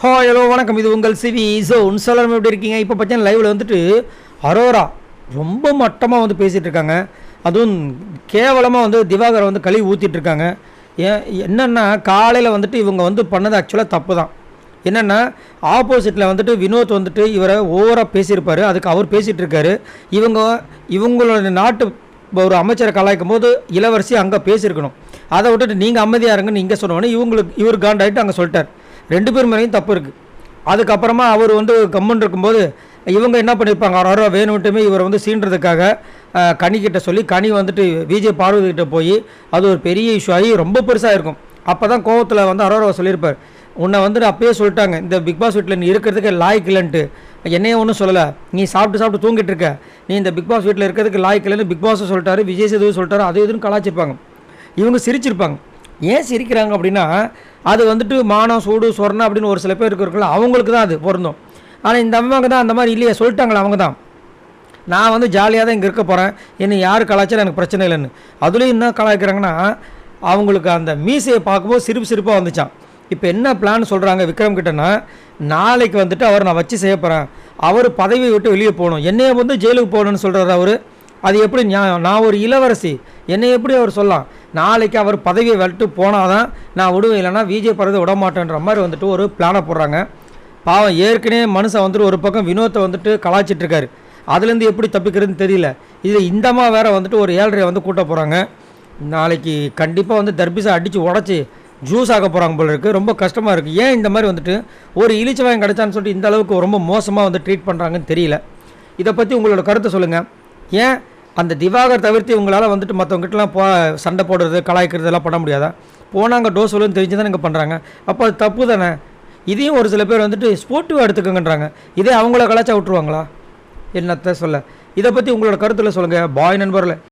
Hello வணக்கம். இது உங்கள் சிவி ஜோன். சொல்லணும் எப்படி இருக்கீங்க? இப்போ பார்த்தீங்கன்னா லைவில் வந்துட்டு அரோரா ரொம்ப மட்டமாக வந்து பேசிகிட்டு இருக்காங்க. அதுவும் கேவலமாக வந்து திவாகரை வந்து கழுவி ஊற்றிட்டு இருக்காங்க. என்னென்னா காலையில் வந்துட்டு இவங்க வந்து பண்ணது ஆக்சுவலாக தப்பு தான். என்னென்னா ஆப்போசிட்டில் வந்துட்டு வினோத் வந்துட்டு இவரை ஓவராக பேசியிருப்பார். அதுக்கு அவர் பேசிகிட்டு இருக்காரு. இவங்களோட நாட்டு ஒரு அமைச்சரை கலாய்க்கும் போது இளவரசி அங்கே பேசியிருக்கணும். அதை விட்டுட்டு நீங்கள் அமைதியாக இருங்கன்னு இங்கே சொன்னோன்னே இவர் காண்டாயிட்டு அங்கே சொல்லிட்டார். ரெண்டு பேர் மேலேயும் தப்பு இருக்குது. அதுக்கப்புறமா அவர் வந்து கம்மன் இருக்கும்போது இவங்க என்ன பண்ணியிருப்பாங்க, அவரோ வேணும்ட்டுமே இவர் வந்து சீன்றதுக்காக கனிக்கிட்ட சொல்லி கனி வந்துட்டு விஜய் பார்வதிக்கிட்ட போய் அது ஒரு பெரிய இஷ்யூ ஆகி ரொம்ப பெருசாக இருக்கும். அப்போ தான் கோவத்தில் வந்து அரோராவை சொல்லியிருப்பார், உன்னை வந்துட்டு அப்பயே சொல்லிட்டாங்க இந்த பிக் பாஸ் வீட்டில் நீ இருக்கிறதுக்கு லாய்க்கு இல்லைன்ட்டு. என்னையே ஒன்றும் சொல்லலை, நீ சாப்பிட்டு தூங்கிட்டு இருக்க, நீ இந்த பிக் பாஸ் வீட்டில் இருக்கிறதுக்கு லாய்க்கு இல்லைன்னு பிக் பாஸும் சொல்லிட்டாரு, விஜய் சேதுவும் சொல்லிட்டாரு. அது எதுவும் கலாச்சிருப்பாங்க. இவங்க சிரிச்சிருப்பாங்க. ஏன் சிரிக்கிறாங்க அப்படின்னா அது வந்துட்டு மானம் சூடு சொர்ணம் அப்படின்னு ஒரு சில பேர் இருக்குல்ல, அவங்களுக்கு தான் அது பொருந்தும். ஆனால் இந்த அம்மாங்க தான் அந்த மாதிரி இல்லையே, சொல்லிட்டாங்களே அவங்க தான். நான் வந்து ஜாலியாக தான் இங்கே இருக்க போகிறேன், என்னை யார் கலாச்சாரம் எனக்கு பிரச்சனை இல்லைன்னு. அதுலேயும் என்ன கலாய்க்கிறாங்கன்னா அவங்களுக்கு அந்த மீசையை பார்க்கும்போது சிரிப்பாக வந்துச்சான். இப்போ என்ன பிளான் சொல்கிறாங்க விக்ரம் கிட்டனா, நாளைக்கு வந்துட்டு அவர் நான் வச்சு செய்ய போகிறேன், அவர் பதவியை விட்டு வெளியே போகணும், என்னையை வந்து ஜெயிலுக்கு போகணுன்னு சொல்கிறார் அவர். அது எப்படி நான் ஒரு இளவரசி, என்னை எப்படி அவர் சொல்லலாம்? நாளைக்கு அவர் பதவியை விட்டு போனால் தான் நான் விடுவேன், இல்லைனா விஜய் பதவி விட மாட்டேன்ற மாதிரி வந்துட்டு ஒரு பிளானை போடுறாங்க. பாவம் ஏற்கனவே மனுஷன் வந்துட்டு ஒரு பக்கம் வினோத்தை வந்துட்டு கலாச்சிட்ருக்காரு. அதுலேருந்து எப்படி தப்பிக்கிறதுன்னு தெரியல. இது இந்தமா வேறு வந்துட்டு ஒரு 7:30 வந்து கூட்ட போகிறாங்க. நாளைக்கு கண்டிப்பாக வந்து தர்பீஸை அடித்து உடச்சி ஜூஸ் ஆக போகிறாங்க போல இருக்குது. ரொம்ப கஷ்டமாக இருக்குது. ஏன் இந்த மாதிரி வந்துட்டு ஒரு இலிச்சவாயம் கிடச்சான்னு சொல்லிட்டு இந்த அளவுக்கு ரொம்ப மோசமாக வந்து ட்ரீட் பண்ணுறாங்கன்னு தெரியல. இதை பற்றி உங்களோட கருத்தை சொல்லுங்கள். ஏன் அந்த திவாகர் தவிர்த்து இவங்களால் வந்துட்டு மற்றவங்ககிட்டலாம் சண்டை போடுறது கலாய்க்கிறதெல்லாம் பண்ண முடியாதா? போனாங்க டோஸ் சொல்லுன்னு தெரிஞ்சு தான் இங்கே பண்ணுறாங்க. அப்போ அது தப்பு தானே? இதையும் ஒரு சில பேர் வந்துட்டு ஸ்போர்ட்டிவாக எடுத்துக்கங்கன்றாங்க. இதே அவங்கள கலாச்சா விட்ருவாங்களா? என்னத்தை சொல்ல? இதை பற்றி உங்களோட கருத்தில் சொல்லுங்கள். பாய் நண்பர்களே.